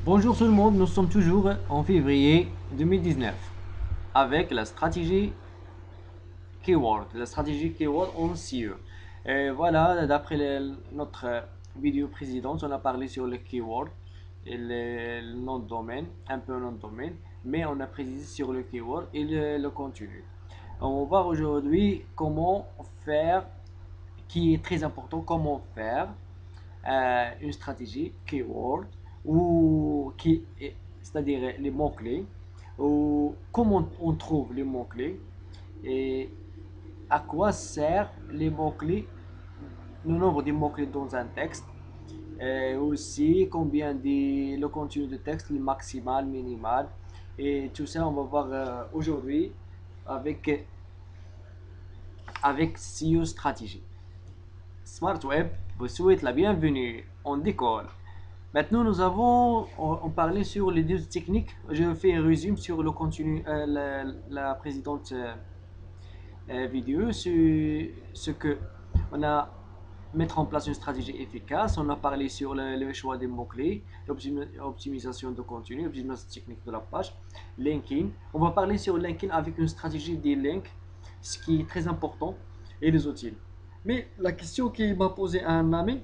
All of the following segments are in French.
Bonjour tout le monde, nous sommes toujours en février 2019 avec la stratégie keyword en SEO. Et voilà, d'après notre vidéo précédente, on a parlé sur le keyword et le nom de domaine, un peu le nom de domaine, mais on a précisé sur le keyword et le contenu. On va voir aujourd'hui comment faire, qui est très important, comment faire une stratégie keyword ou qui c'est-à-dire les mots-clés ou comment on trouve les mots-clés et à quoi sert les mots-clés, le nombre de mots-clés dans un texte et aussi combien le contenu de texte, le maximal, minimal et tout ça on va voir aujourd'hui avec SEO stratégie. Smart Web vous souhaite la bienvenue, on décolle. Maintenant, on parlait sur les deux techniques. Je fais un résumé sur le contenu, la précédente vidéo, sur ce que on a mettre en place une stratégie efficace. On a parlé sur le choix des mots-clés, l'optimisation de contenu, l'optimisation technique de la page, linking. On va parler sur linking avec une stratégie des links, ce qui est très important, et les outils. Mais la question qui m'a posé un ami,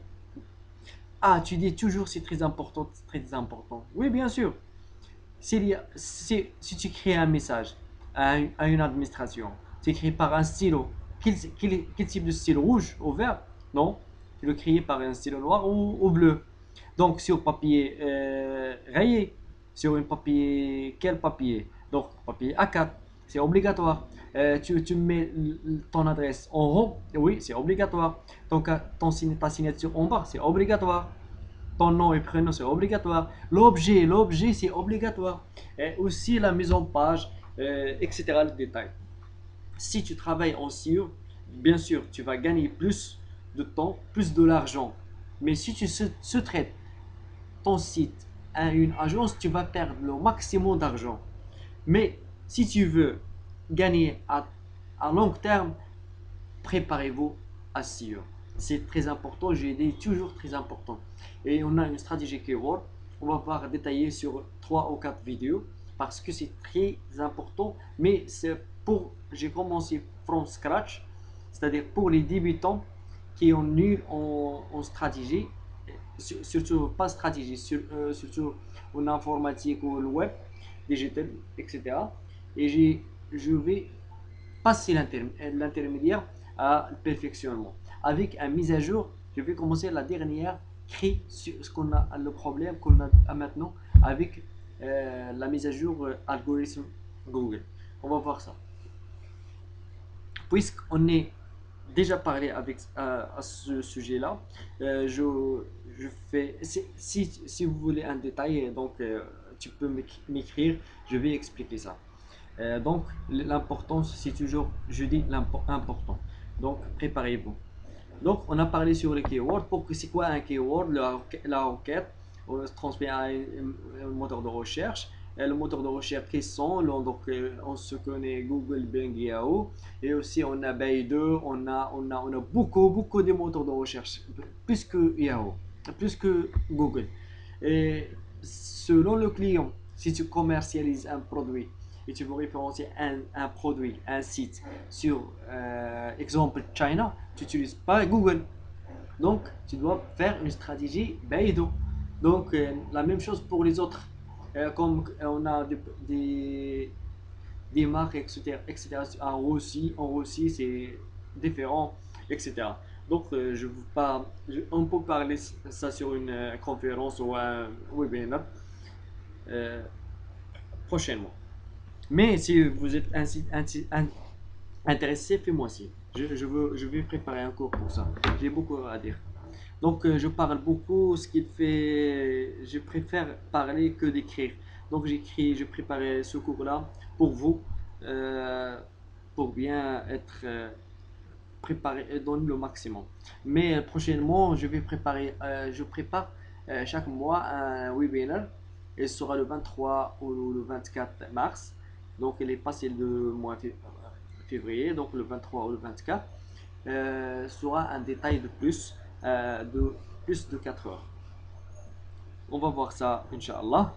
ah, tu dis toujours c'est très important, c'est très important. Oui, bien sûr. Si tu crées un message à une administration, tu écris par un stylo. Quel type de stylo? Rouge ou vert? Non. Tu le crées par un stylo noir ou bleu. Donc, sur papier rayé. Sur un papier. Quel papier? Donc, papier A4. C'est obligatoire. Tu mets ton adresse en haut. Oui, c'est obligatoire. Ta signature en bas, c'est obligatoire. Ton nom et prénom, c'est obligatoire. L'objet, c'est obligatoire. Et aussi la mise en page, etc. Le détail. Si tu travailles en SEO, bien sûr, tu vas gagner plus de temps, plus de l'argent. Mais si tu sous-traites ton site à une agence, tu vas perdre le maximum d'argent. Mais si tu veux gagner à long terme, préparez-vous à SEO. C'est très important, j'ai dit toujours très important. Et on a une stratégie keyword, on va voir détailler sur 3 ou 4 vidéos parce que c'est très important. Mais c'est pour, j'ai commencé from scratch, c'est-à-dire pour les débutants qui ont nul en stratégie, surtout pas stratégie, surtout en informatique ou le web, digital, etc. Et je vais passer l'intermédiaire à perfectionnement. Avec un mise à jour, je vais commencer la dernière, créer ce qu'on a, le problème qu'on a maintenant avec la mise à jour algorithme Google. On va voir ça. Puisqu'on est déjà parlé à ce sujet-là, je fais, si vous voulez un détail, donc tu peux m'écrire, je vais expliquer ça. Donc, l'importance, c'est toujours, je dis l'important. Donc, préparez-vous. Donc, on a parlé sur les keywords. Pour que c'est quoi un keyword? La requête, on se transmet à un moteur de recherche. Et le moteur de recherche, quels sont? Donc, on se connaît Google, Bing, Yahoo. Et aussi, on a Baidu. On a beaucoup de moteurs de recherche. Plus que Yahoo, plus que Google. Et selon le client, si tu commercialises un produit et tu veux référencer un produit, un site sur exemple China, tu n'utilises pas Google. Donc, tu dois faire une stratégie Baidu. Donc, la même chose pour les autres. Comme on a des marques, etc. En Russie c'est différent, etc. Donc, je vous parle, on peut parler ça sur une conférence ou un webinaire euh, prochainement. Mais si vous êtes intéressé, fais-moi signe. Je vais préparer un cours pour ça. J'ai beaucoup à dire. Donc, je parle beaucoup, ce qu'il fait, je préfère parler que d'écrire. Donc, je préparais ce cours-là pour vous, euh, pour bien être préparé et donner le maximum. Mais prochainement, je prépare chaque mois un webinaire. Il sera le 23 ou le 24 mars. Donc, il est passé le mois février, donc le 23 ou le 24 sera un détail de plus de 4 heures. On va voir ça, Inch'Allah.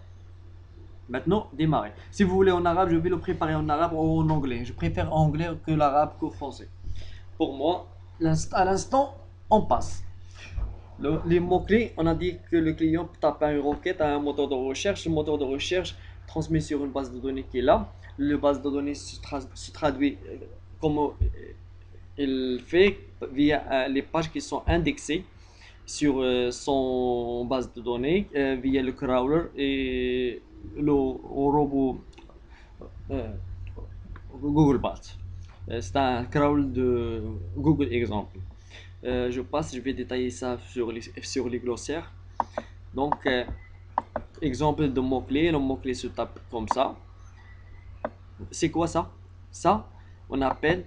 Maintenant, démarrer. Si vous voulez en arabe, je vais le préparer en arabe ou en anglais. Je préfère anglais que l'arabe qu'au français. Pour moi, à l'instant, on passe. Les mots-clés, on a dit que le client tape une requête à un moteur de recherche. Le moteur de recherche transmet sur une base de données qui est là. La base de données se traduit comme il fait via les pages qui sont indexées sur son base de données via le crawler et le robot euh, Google Bot. C'est un crawl de Google exemple. Je vais détailler ça sur les glossaires. Donc, exemple de mot-clé, le mot-clé se tape comme ça. C'est quoi ça? Ça, on appelle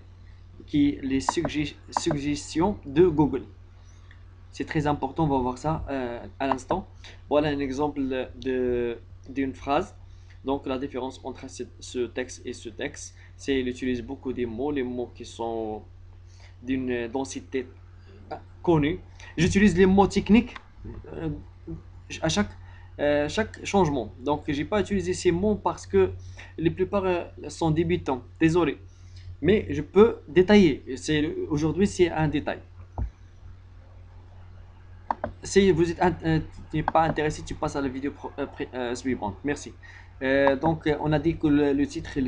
les suggestions de Google. C'est très important, on va voir ça à l'instant. Voilà un exemple d'une phrase. Donc la différence entre ce texte et ce texte, c'est qu'il utilise beaucoup des mots, les mots qui sont d'une densité connue. J'utilise les mots techniques euh, à chaque changement. Donc j'ai pas utilisé ces mots parce que les plupart sont débutants. Désolé. Mais je peux détailler. Aujourd'hui c'est un détail. Si vous n'êtes pas intéressé, tu passes à la vidéo suivante. Merci. Donc, on a dit que le titre,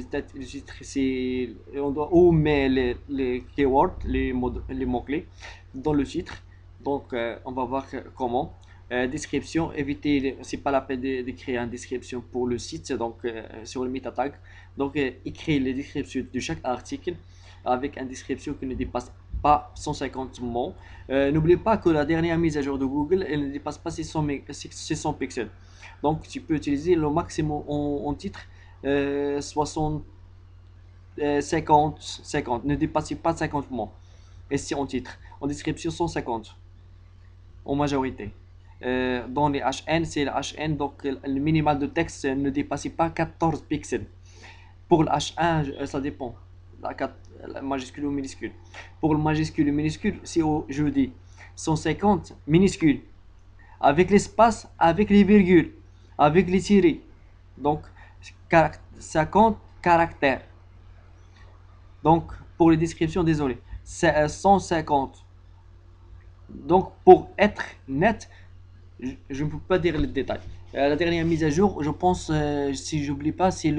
c'est, on doit où met les keywords, les mots-clés dans le titre. Donc, on va voir comment. Description, éviter, c'est pas la peine de créer une description pour le site, donc sur le meta tag. Donc, écrire les descriptions de chaque article avec une description qui ne dépasse pas 150 mots. N'oubliez pas que la dernière mise à jour de Google, elle ne dépasse pas 600 pixels. Donc tu peux utiliser le maximum en titre 60, 50. Ne dépassez pas 50 mots. Et si en titre, en description 150 en majorité. Dans les HN, c'est le HN, donc le minimal de texte ne dépasse pas 14 pixels. Pour le H1, ça dépend. La majuscule ou minuscule. Pour le majuscule et minuscule, si je dis 150 minuscule, avec l'espace, avec les virgules, avec les tirés. Donc, 50 caractères. Donc, pour les descriptions, désolé, c'est 150. Donc, pour être net, je ne peux pas dire le détail. La dernière mise à jour, je pense, si j'oublie pas, c'est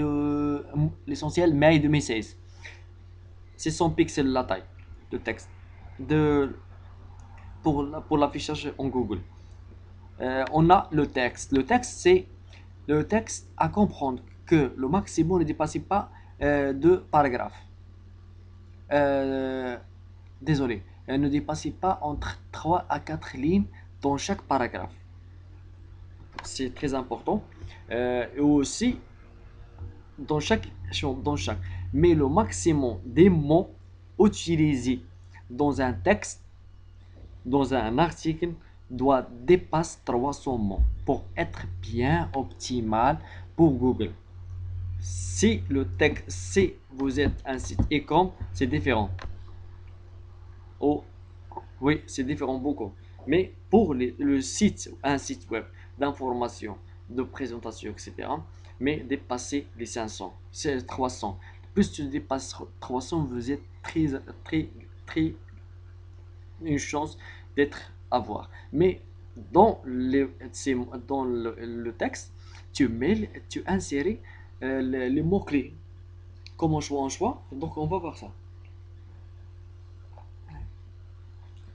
l'essentiel mai 2016. C'est 100 pixels la taille de texte de, pour l'affichage en Google. On a le texte. Le texte, c'est le texte à comprendre que le maximum ne dépasse pas deux paragraphes. Euh, Désolé, ne dépasse pas entre 3 à 4 lignes dans chaque paragraphe. C'est très important. Et aussi, dans chaque. Mais le maximum des mots utilisés dans un texte, dans un article, doit dépasser 300 mots pour être bien optimal pour Google. Si le texte, si vous êtes un site e-com, c'est différent. Oh, oui, c'est différent beaucoup. Mais pour le site, un site web d'information, de présentation, etc., mais dépasser les 500, c'est 300. Plus tu dépasses 300, vous êtes très, très, très, une chance d'être à voir. Mais dans le texte, tu insères les mots-clés. Comment choix en choix. Donc, on va voir ça.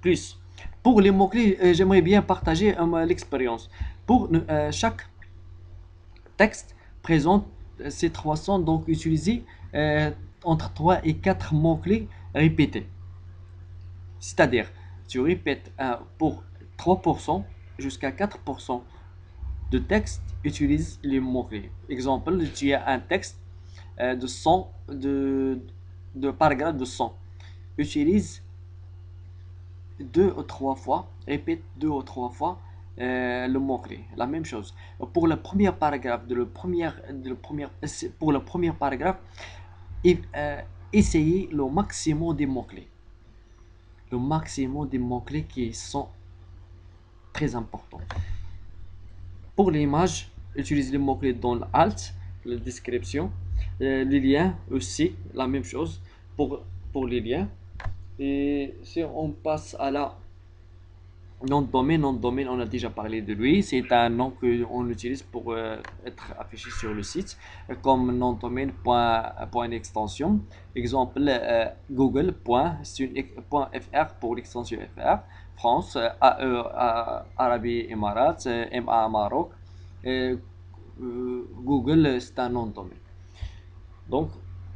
Plus. Pour les mots-clés, j'aimerais bien partager l'expérience. Pour chaque texte présente ces 300, donc utiliser entre 3 et 4 mots-clés répétés. C'est-à-dire, tu répètes pour 3% jusqu'à 4% de texte, utilise les mots-clés. Exemple, tu as un texte de 100, de paragraphe de 100. Utilise deux ou trois fois, répète deux ou trois fois le mot-clé. La même chose. Pour le premier paragraphe, pour le premier paragraphe, essayez le maximum des mots-clés. Le maximum des mots-clés qui sont très importants. Pour l'image, utilisez les mots-clés dans l'alt, la description. Les liens aussi, la même chose pour les liens. Et si on passe à la nom de domaine, on a déjà parlé de lui. C'est un nom qu'on utilise pour être affiché sur le site, comme nom de domaine point extension. Exemple, Google. C'est une point .fr pour l'extension FR. France, AE, Arabie Émirats, MA Maroc. Euh, Google, c'est un nom de domaine. Donc,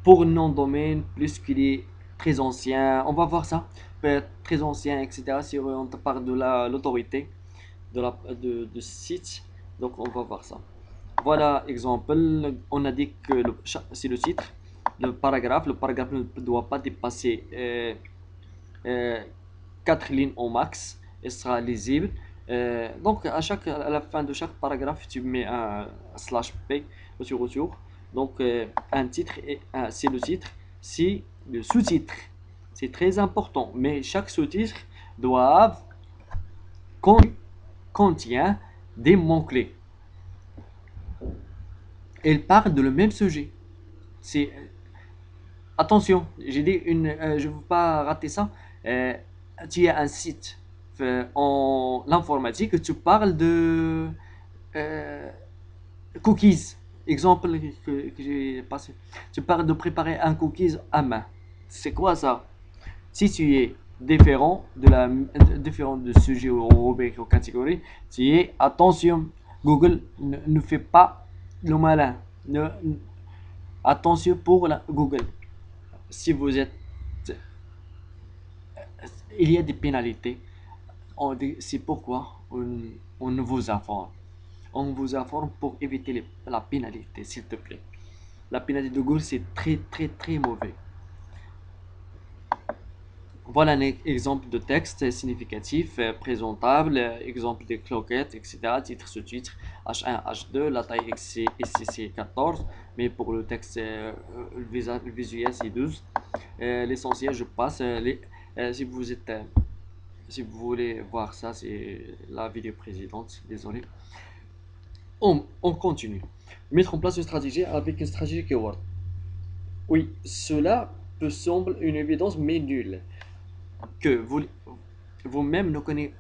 pour nom de domaine, plus qu'il est très ancien, on va voir ça, peut être très ancien, etc. Si on parle de l'autorité de site, donc on va voir ça. Voilà, exemple, on a dit que c'est le titre, le paragraphe ne doit pas dépasser euh, 4 lignes au max, et sera lisible. Donc à la fin de chaque paragraphe, tu mets un slash p sur retour. Donc un titre, c'est le titre, c'est le sous-titre. C'est très important, mais chaque sous-titre doit contient des mots-clés. Elle parle de le même sujet. C'est Attention, j'ai dit je ne veux pas rater ça. Euh, Tu as un site en informatique, tu parles de euh, cookies. Exemple que j'ai passé. Tu parles de préparer un cookies à main. C'est quoi ça? Si tu es différent de sujet ou rubrique ou catégorie, tu es attention. Google ne fait pas le malin. Attention pour Google. Si vous êtes, il y a des pénalités. C'est pourquoi on vous informe. On vous informe pour éviter la pénalité, s'il te plaît. La pénalité de Google, c'est très très très mauvais. Voilà un exemple de texte significatif, présentable, exemple de cloquettes, etc. Titre, sous-titre, H1, H2, la taille XC 14, mais pour le texte le visuel c'est 12. L'essentiel, je passe. Si vous êtes, si vous voulez voir ça, c'est la vidéo précédente, désolé. On continue. Mettre en place une stratégie avec une stratégie keyword. Oui, cela peut sembler une évidence, mais nulle. Que vous-même ne connaissez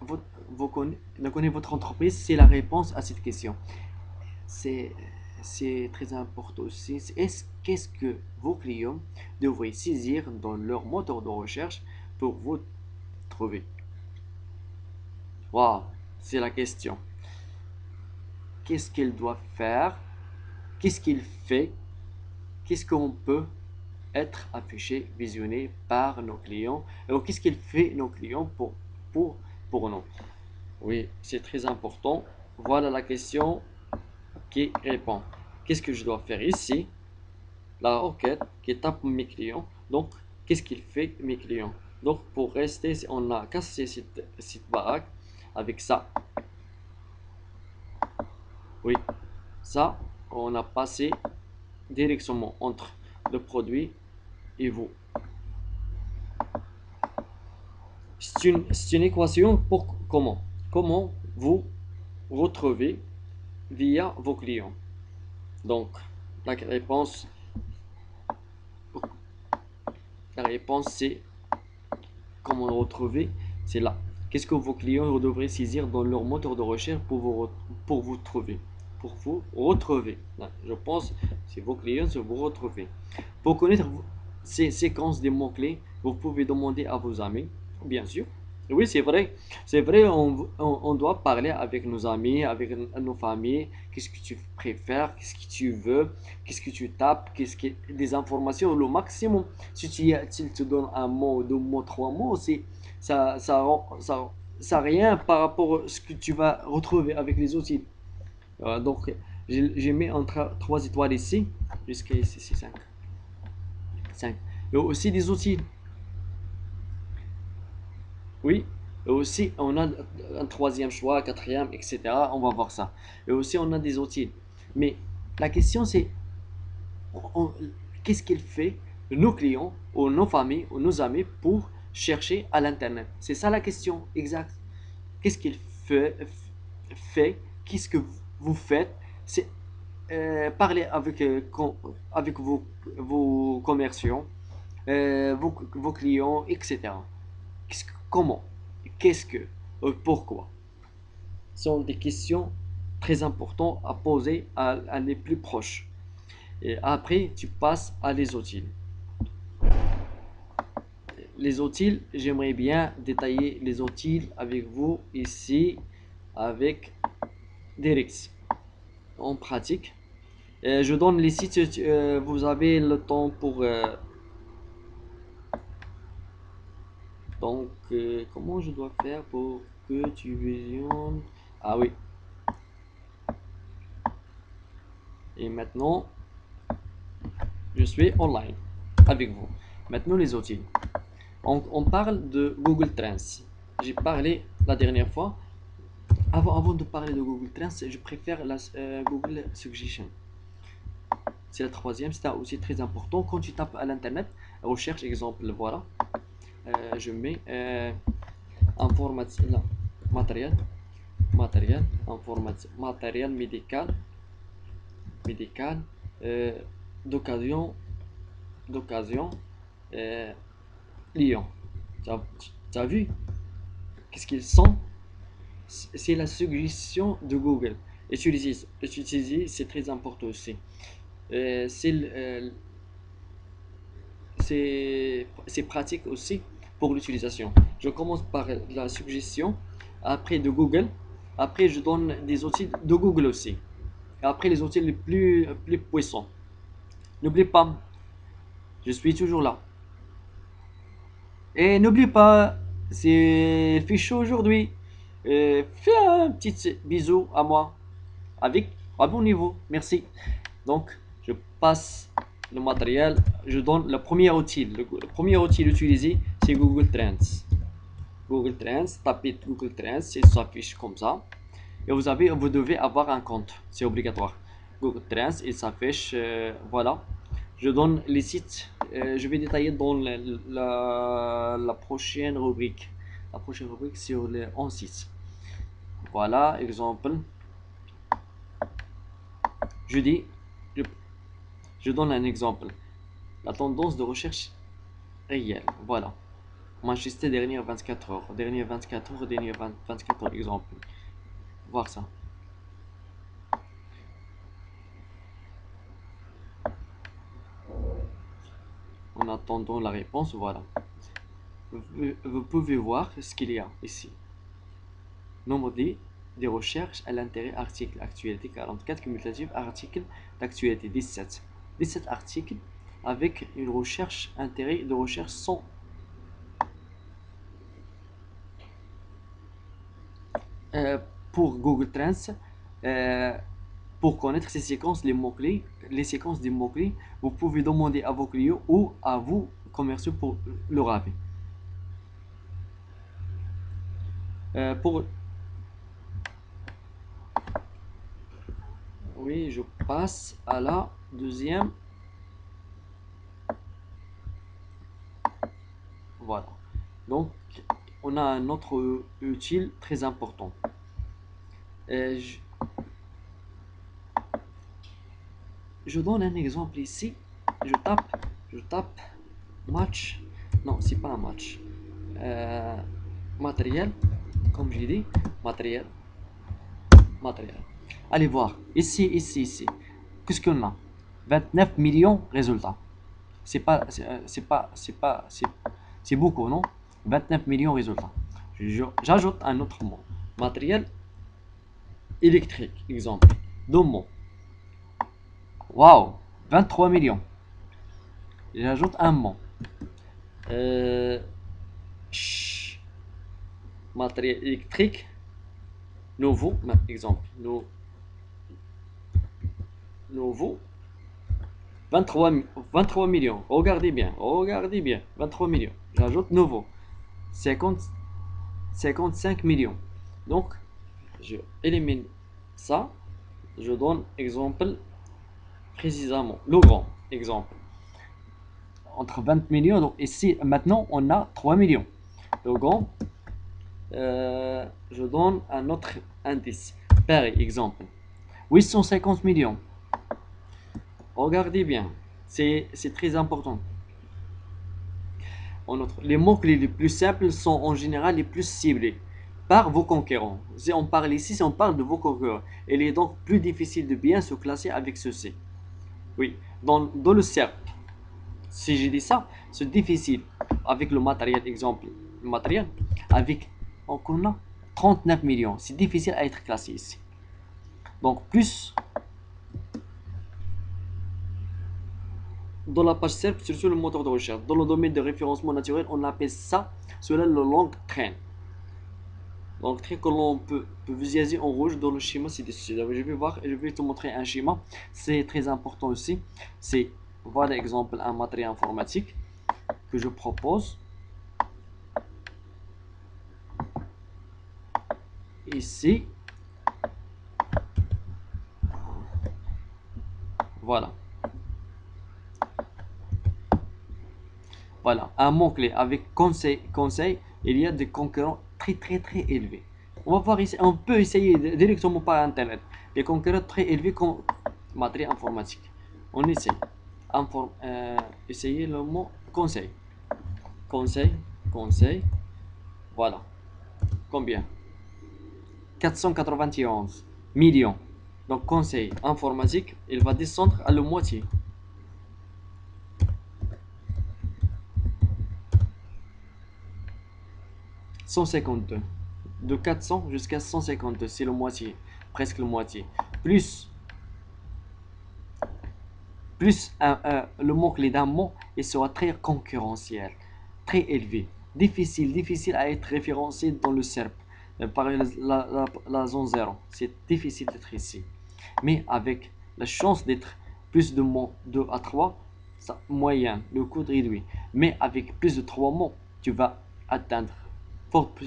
votre entreprise, c'est la réponse à cette question. C'est c'est très important aussi. Qu'est-ce que vos clients devraient saisir dans leur moteur de recherche pour vous trouver? Waouh, c'est la question. Qu'est-ce qu'il doit faire? Qu'est-ce qu'il fait? Qu'est-ce qu'on peut être affiché, visionné par nos clients? Alors, qu'est-ce qu'il fait nos clients pour, pour nous? Oui, c'est très important. Voilà la question qui répond. Qu'est-ce que je dois faire ici? La requête qui tape mes clients. Donc, qu'est-ce qu'il fait mes clients? Donc, pour rester, on a cassé cette baraque avec ça. Oui, ça, on a passé directement entre le produit et vous. C'est une équation pour comment? Comment vous retrouvez via vos clients. Donc, la réponse, la réponse c'est comment le retrouver, c'est là. Qu'est-ce que vos clients devraient saisir dans leur moteur de recherche pour vous trouver? Pour vous retrouver. Là, je pense que c'est vos clients, c'est vous retrouver. Pour connaître ces séquences des mots-clés, vous pouvez demander à vos amis, bien sûr. Oui, c'est vrai, on doit parler avec nos amis, avec nos familles, qu'est-ce que tu préfères, qu'est-ce que tu veux, qu'est-ce que tu tapes, des informations, le maximum. Si tu te donnes un mot, deux mots, trois mots, ça rien par rapport à ce que tu vas retrouver avec les outils. Donc, j'ai mis entre 3 étoiles ici, jusqu'à ici, c'est 5. 5. Et aussi des outils. Oui. Et aussi, on a un troisième choix, quatrième, etc. On va voir ça. Et aussi, on a des outils. Mais la question, c'est qu'est-ce qu'il fait nos clients, ou nos familles, ou nos amis pour chercher à l'Internet? C'est ça la question exacte. Qu'est-ce qu'il fait? Qu'est-ce que vous faites, c'est parler avec, avec vos commerciaux, vos clients, etc. Comment? Qu'est-ce que? Pourquoi? Ce sont des questions très importantes à poser à les plus proches. Et après, tu passes à les outils. Les outils, j'aimerais bien détailler les outils avec vous ici, avec Derix en pratique. Je donne les sites, vous avez le temps pour... donc, comment je dois faire pour que tu visionnes... Ah oui. Et maintenant, je suis online avec vous. Maintenant, les outils. On parle de Google Trends. J'ai parlé la dernière fois. Avant de parler de Google Trends, je préfère la Google Suggestion. C'est la troisième, c'est aussi très important. Quand tu tapes à l'internet, recherche exemple, voilà. Je mets information, non, matériel, information, matériel médical, euh, d'occasion, d'occasion, euh, Lyon. Tu as vu? Qu'est-ce qu'ils sont? C'est la suggestion de Google. Utiliser, c'est très important aussi. Euh, c'est euh, c'est pratique aussi pour l'utilisation. Je commence par la suggestion, après de Google, après je donne des outils de Google aussi. Et après les outils les plus puissants. N'oublie pas, je suis toujours là. Et n'oublie pas, c'est fait chaud aujourd'hui. Fais un petit bisou à moi avec à bon niveau. Merci. Donc, je passe le matériel, je donne le premier outil. Le premier outil utilisé, c'est Google Trends. Google Trends, tapez Google Trends, ça s'affiche comme ça. Et vous devez avoir un compte, c'est obligatoire. Google Trends, il s'affiche, voilà. Je donne les sites, je vais détailler dans la prochaine rubrique. La prochaine rubrique sur les 11 sites. Voilà, exemple. Je dis, je, je donne un exemple. La tendance de recherche réelle, voilà. Manchester dernière 24 heures, dernière 24 heures, dernière 24 heures, exemple. Voir ça. En attendant la réponse, voilà. Vous pouvez voir ce qu'il y a ici. Nombre des recherches à l'intérêt article actualité 44 cumulative article d'actualité 17. 17 articles avec une recherche intérêt de recherche 100. Pour Google Trends, euh, pour connaître ces séquences, les mots-clés, les séquences des mots-clés, vous pouvez demander à vos clients ou à vous commerciaux pour le rappeler. Pour Oui, je passe à la deuxième. Voilà. Donc, on a un autre utile très important. Euh, je, je donne un exemple ici. Je tape match. Non, c'est pas un match. Euh, matériel, comme j'ai dit, matériel, matériel. Allez voir, ici. Qu'est-ce qu'on a? 29 millions résultats. C'est beaucoup, non? 29 millions résultats. J'ajoute un autre mot. Matériel électrique, exemple. Deux mots. Waouh, 23 millions. J'ajoute un mot. Euh, matériel électrique, nouveau, exemple. Nouveau, 23 millions. Regardez bien. 23 millions. J'ajoute nouveau. 50, 55 millions. Donc, je élimine ça. Je donne exemple précisément. Le grand exemple. Entre 20 millions. Donc, ici, maintenant, on a 3 millions. Le grand, je donne un autre indice. Pareil, exemple. 850 millions. Regardez bien, c'est très important. Les mots-clés les plus simples sont en général les plus ciblés par vos concurrents. Si on parle ici, si on parle de vos concurrents, il est donc plus difficile de bien se classer avec ceux-ci. Oui, dans le cercle, si j'ai dit ça, c'est difficile avec le matériel, exemple, le matériel, avec, donc on a 39 millions, c'est difficile à être classé ici. Donc plus dans la page cercle, sur le moteur de recherche, dans le domaine de référencement naturel, on appelle ça, cela le long train. Donc très que l'on peut visualiser en rouge dans le schéma ci-dessus. Je vais voir et je vais te montrer un schéma. C'est très important aussi. C'est, voilà exemple, un matériel informatique que je propose. Ici. Voilà. Voilà. Un mot-clé avec conseil, il y a des concurrents très élevés. On va voir ici, on peut essayer directement par internet. Des concurrents très élevés comme matériel informatique. On essaye. Essayer le mot conseil. Conseil. Voilà. Combien? 491 millions. Donc conseil informatique, il va descendre à la moitié. 152. De 400 jusqu'à 152, c'est le moitié. Presque le moitié. Plus le mot-clé d'un mot, il sera très concurrentiel, très élevé, difficile à être référencé dans le SERP. Par la zone 0, c'est difficile d'être ici. Mais avec la chance d'être plus de mots 2 à 3, ça, moyen, le coût réduit. Mais avec plus de 3 mots, tu vas atteindre forte,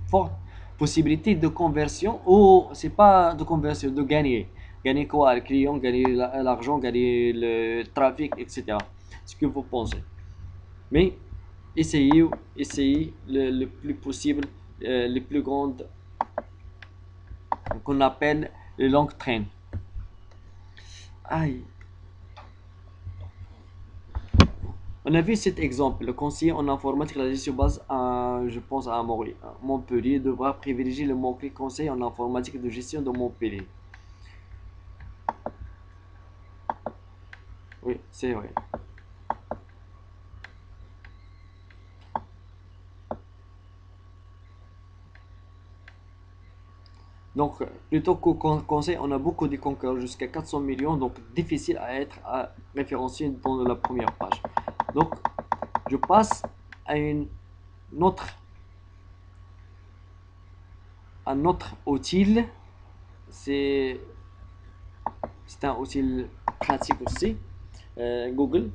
forte possibilité de conversion, ou c'est pas de conversion, de gagner. Gagner quoi? Le client, gagner l'argent, gagner le trafic, etc. Ce que vous pensez. Mais essayez le plus possible, les plus grandes, qu'on appelle les long train. Aïe. On a vu cet exemple. Le conseiller en informatique, la gestion base, je pense à Montpellier, devra privilégier le mot-clé conseil en informatique de gestion de Montpellier. Oui, c'est vrai. Donc, plutôt qu'au conseil, on a beaucoup de concurrents, jusqu'à 400 millions, donc difficile à être référencié dans la première page. Donc, je passe à autre, un autre outil. C'est un outil pratique aussi. Google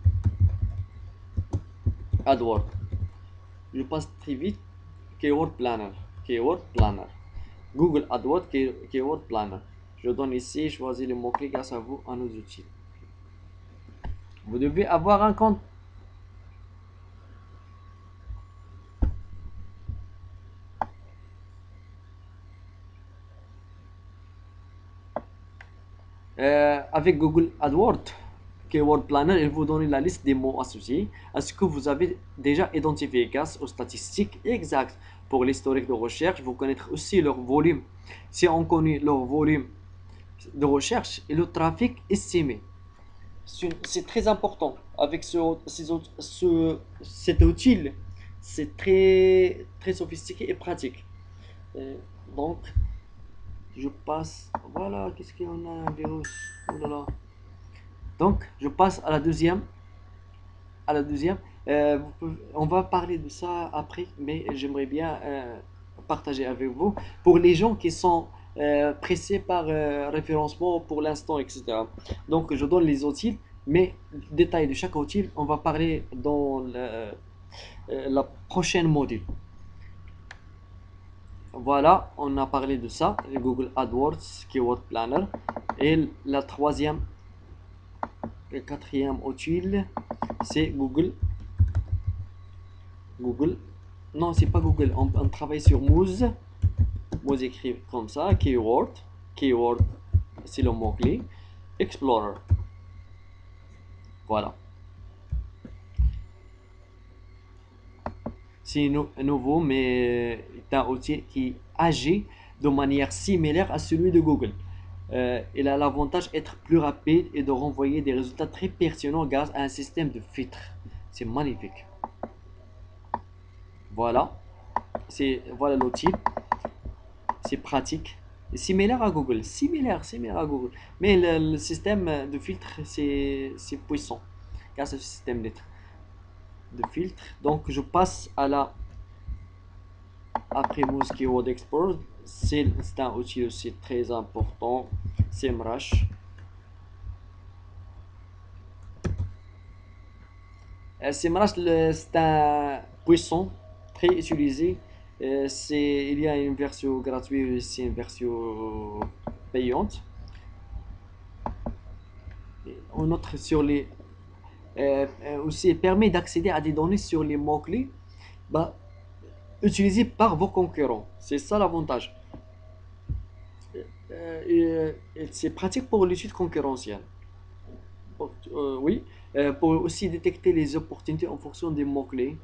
AdWords. Je passe très vite. Keyword Planner. Keyword Planner. Google AdWords Keyword Planner. Je donne ici, choisis le mot-clé grâce à vous à nos outils. Vous devez avoir un compte. Avec Google AdWords Keyword Planner, il vous donne la liste des mots associés à ce que vous avez déjà identifié grâce aux statistiques exactes. Pour l'historique de recherche, vous connaîtrez aussi leur volume. Si on connaît leur volume de recherche et le trafic estimé, c'est très important. Avec cet outil, c'est très sophistiqué et pratique. Euh, donc, je passe. Voilà, qu'est-ce qu'il y en a, un virus. Oh là là. Donc, je passe à la deuxième. À la deuxième. On va parler de ça après, mais j'aimerais bien partager avec vous pour les gens qui sont pressés par référencement pour l'instant, etc. Donc, je donne les outils, mais détail de chaque outil, on va parler dans la prochaine module. Voilà, on a parlé de ça, Google AdWords, Keyword Planner, et la troisième. Le quatrième outil, c'est Google. Non, c'est pas Google. On travaille sur Moz. Moz écrit comme ça. Keyword. c'est le mot-clé Explorer. Voilà. C'est nouveau, mais c'est un outil qui agit de manière similaire à celui de Google. Il a l'avantage d'être plus rapide et de renvoyer des résultats très pertinents grâce à un système de filtres. C'est magnifique. Voilà, voilà l'outil. C'est pratique. Similaire à Google, similaire à Google. Mais le système de filtre, c'est puissant grâce à ce système de filtre. Donc, je passe à la après Moose Keyword Export. C'est un outil aussi très important. SEMrush. SEMrush, c'est un puissant, très utilisé. Il y a une version gratuite et aussi une version payante. On note sur les aussi permet d'accéder à des données sur les mots-clés bah, utilisés par vos concurrents. C'est ça l'avantage. C'est pratique pour l'étude concurrentielle. Oui, pour aussi détecter les opportunités en fonction des mots-clés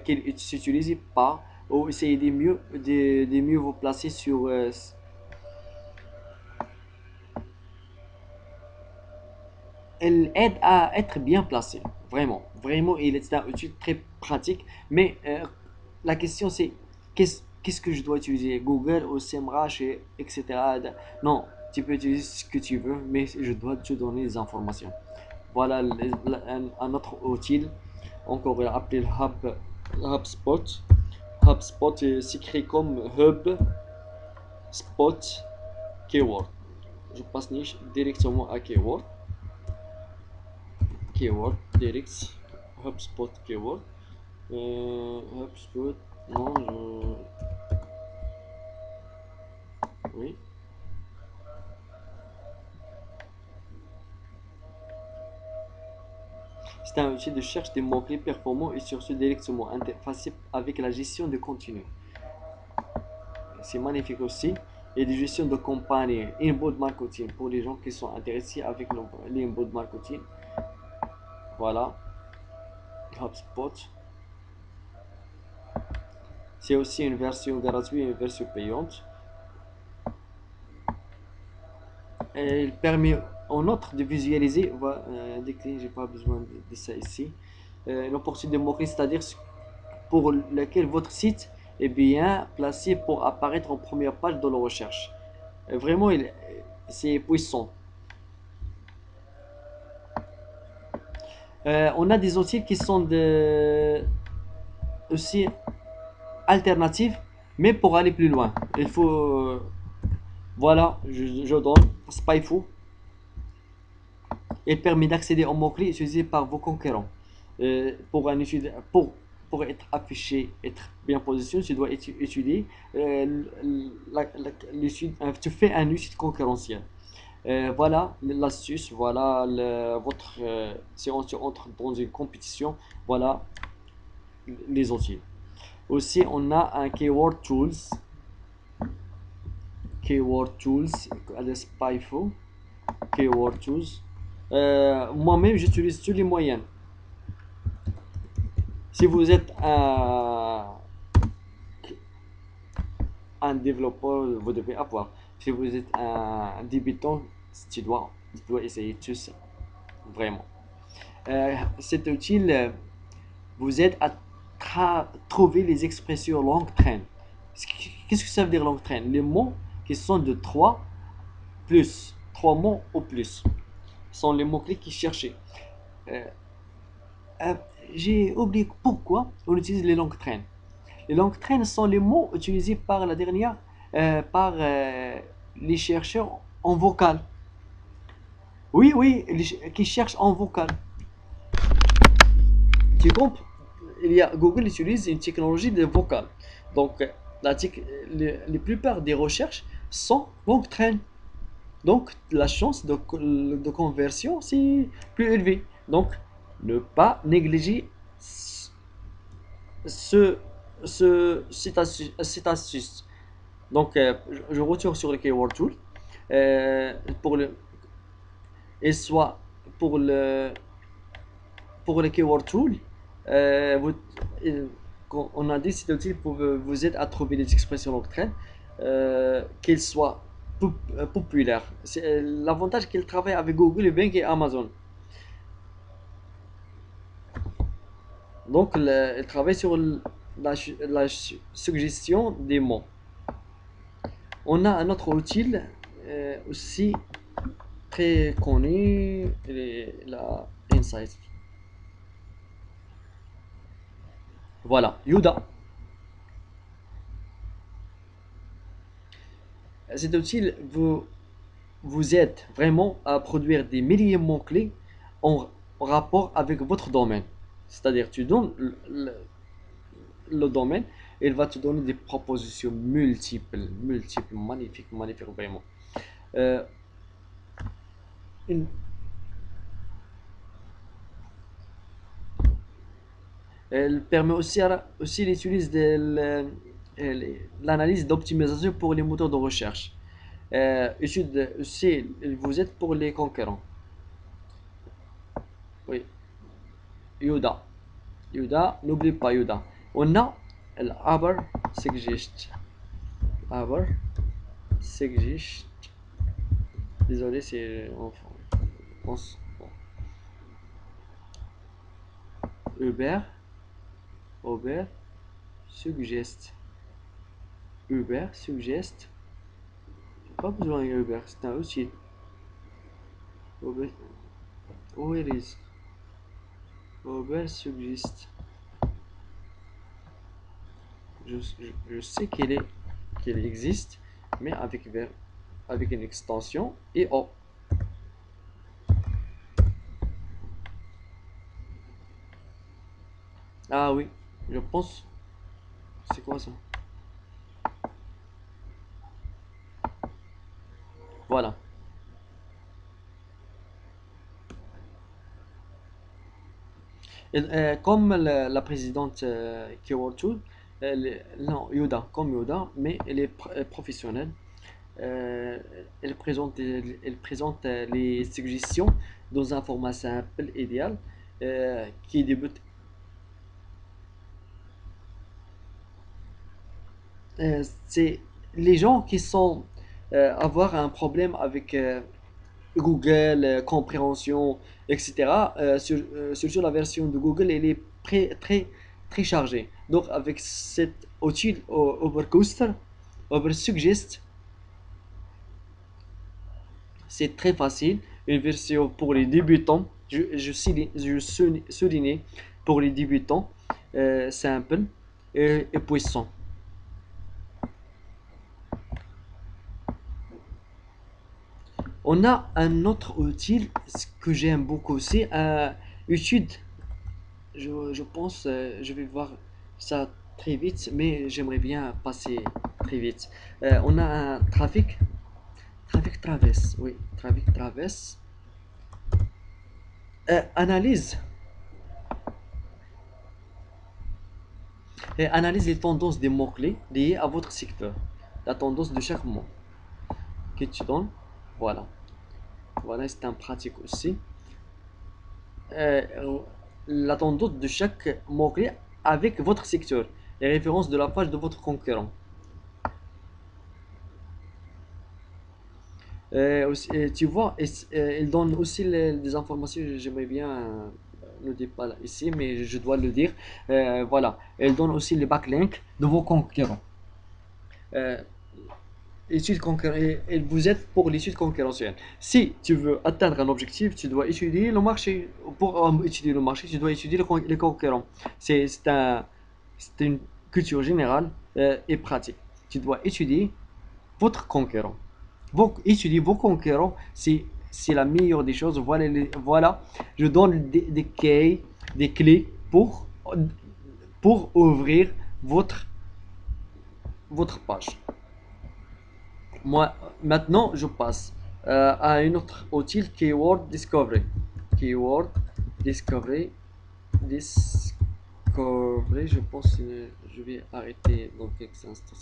qu'ils ne s'utilisent pas ou essayer de mieux vous placer sur. Elle aide à être bien placé. Vraiment, vraiment, il est un outil très pratique. Mais la question c'est qu'est-ce que je dois utiliser? Google ou SEMrush, etc. Non, tu peux utiliser ce que tu veux, mais je dois te donner les informations. Voilà un autre outil, encore appelé HubSpot. HubSpot s'écrit comme Hub Spot Keyword. Je passe directement à Keyword. Keyword direct. HubSpot Keyword. HubSpot, non, oui. C'est un outil de recherche des mots-clés performants et sur ce directement interfacé avec la gestion de contenu. C'est magnifique aussi. Et de gestion de campagne, inbound marketing pour les gens qui sont intéressés avec l'inbound marketing. Voilà, HubSpot. C'est aussi une version gratuite et une version payante. Et il permet en outre de visualiser, j'ai pas besoin de ça ici, l'opportunité de mots-clés, c'est-à-dire pour lequel votre site est bien placé pour apparaître en première page de la recherche. Vraiment, c'est puissant. On a des outils qui sont aussi alternatifs, mais pour aller plus loin. Il faut, voilà, je donne Spyfoo. Il permet d'accéder aux mots-clés utilisés par vos concurrents. Pour être affiché, être bien positionné, tu dois étudier tu fais un étude concurrentiel. Voilà l'astuce, voilà si on entre dans une compétition, voilà les outils. Aussi, on a un Keyword Tools, à Spyfoo, Keyword Tools. Moi-même, j'utilise tous les moyens. Si vous êtes un développeur, vous devez avoir. Si vous êtes un débutant, tu dois essayer tout ça. Vraiment. Cet outil vous aide à trouver les expressions longue traîne. Qu'est-ce que ça veut dire longue traîne? Les mots qui sont de 3 plus, 3 mots ou plus, sont les mots-clés qui cherchaient. Euh, euh, j'ai oublié pourquoi on utilise les longues traînes. Les longues traînes sont les mots utilisés par les chercheurs en vocal. Oui, oui, qui cherchent en vocal. Tu comprends? Google utilise une technologie de vocal. Donc, la plupart des recherches sont longue traîne. Donc, la chance de conversion, c'est plus élevée. Donc, ne pas négliger ce, cette astuce. Donc, je retourne sur le Keyword Tool. euh, pour le, et soit pour le keyword tool, euh, on a dit c'est utile pour vous aider à trouver des expressions longue traîne, qu'elles soient populaires. C'est l'avantage qu'il travaille avec Google, Bing et Amazon. Donc, il travaille sur la suggestion des mots. On a un autre outil aussi très connu, la Insight. Voilà, Yuda. Cet outil vous aide vraiment à produire des milliers de mots-clés en rapport avec votre domaine. C'est-à-dire, tu donnes le domaine, et il va te donner des propositions multiples, magnifiques vraiment. Euh, une- Elle permet aussi l'analyse d'optimisation pour les moteurs de recherche. Étude aussi, vous êtes pour les conquérants. Oui, Yoda. Yoda, n'oublie pas Yoda. On a l'Aber Suggest. Aber Suggest. Désolé, c'est en- Uber, Uber Suggest. Uber Suggest. Pas besoin de Uber, c'est un outil. Uber, où it is? Uber Suggest. Je sais qu'elle existe, mais avec une extension et oh. Ah oui, je pense. C'est quoi ça? Voilà. Et, comme la présidente Kewortu, non, Yoda, comme Yoda, mais elle est professionnelle. Euh, elle présente les suggestions dans un format simple, idéal, qui débute. C'est les gens qui sont avoir un problème avec Google, compréhension, etc. Surtout la version de Google, elle est très chargée. Donc avec cet outil Overcoaster, Oversuggest, c'est très facile. Une version pour les débutants, je souligne pour les débutants, simple et puissant. On a un autre outil, ce que j'aime beaucoup aussi, étude. Je pense, je vais voir ça très vite, mais j'aimerais bien passer très vite. On a un trafic traverse, oui, trafic traverse. Analyse, analyse les tendances des mots-clés liés à votre secteur. La tendance de chaque mot que tu donnes. Voilà, voilà, c'est un pratique aussi. Euh, la tendance de chaque mot-clé avec votre secteur. Les références de la page de votre concurrent. Tu vois, il donne aussi des informations, j'aimerais bien ne dire pas là, ici, mais je dois le dire. Voilà, elle donne aussi les backlinks de vos concurrents. Euh, et vous êtes pour l'étude concurrentielle. Si tu veux atteindre un objectif, tu dois étudier le marché. Pour étudier le marché, tu dois étudier les concurrents. C'est une culture générale et pratique. Tu dois étudier votre concurrent. Étudier vos concurrents, c'est la meilleure des choses. Voilà, je donne des clés pour ouvrir votre page. Moi, maintenant, je passe à une autre outil, Keyword Discovery. Keyword Discovery. Discovery, je pense que je vais arrêter dans quelques instants.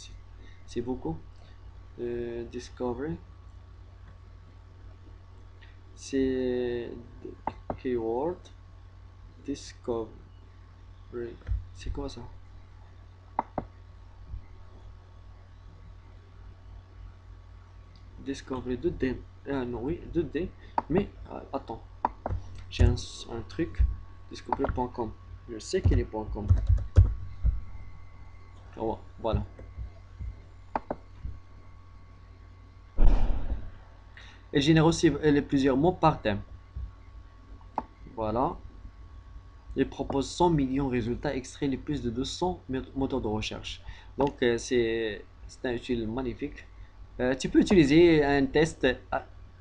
C'est beaucoup. Discovery. C'est keyword discovery. C'est quoi ça? Discovery 2D. Non, oui, 2D. Mais attends, j'ai un truc. Discovery.com. Je sais qu'il est .com. Oh, voilà. Elle génère aussi plusieurs mots par thème. Voilà. Il propose 100 millions de résultats extraits les plus de 200 moteurs de recherche. Donc, c'est un outil magnifique. Tu peux utiliser un test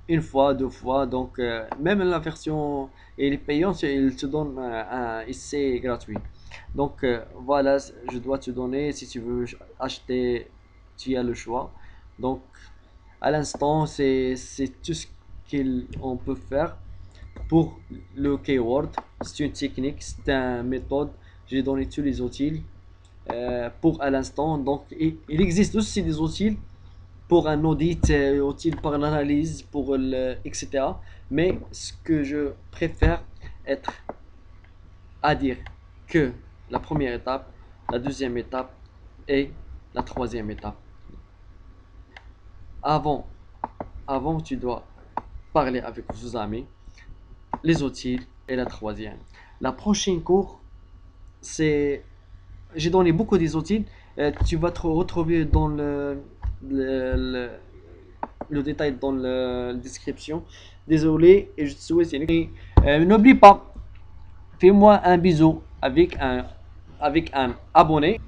une fois, deux fois. Donc, même la version et les payants, ils te donnent un essai gratuit. Donc, voilà, je dois te donner, si tu veux acheter, tu as le choix. Donc, à l'instant, c'est tout ce qu'on peut faire pour le keyword. C'est une technique, c'est une méthode. J'ai donné tous les outils pour à l'instant. Donc, il existe aussi des outils pour un audit, utile pour l'analyse, etc. Mais ce que je préfère être à dire que la première étape, la deuxième étape et la troisième étape. Avant, avant tu dois parler avec vos amis, les outils et la troisième. La prochaine cours, c'est j'ai donné beaucoup des outils. Tu vas te retrouver dans le, le- le détail dans la description. Désolé et je te souhaite n'oublie pas, fais-moi un bisou avec un abonné.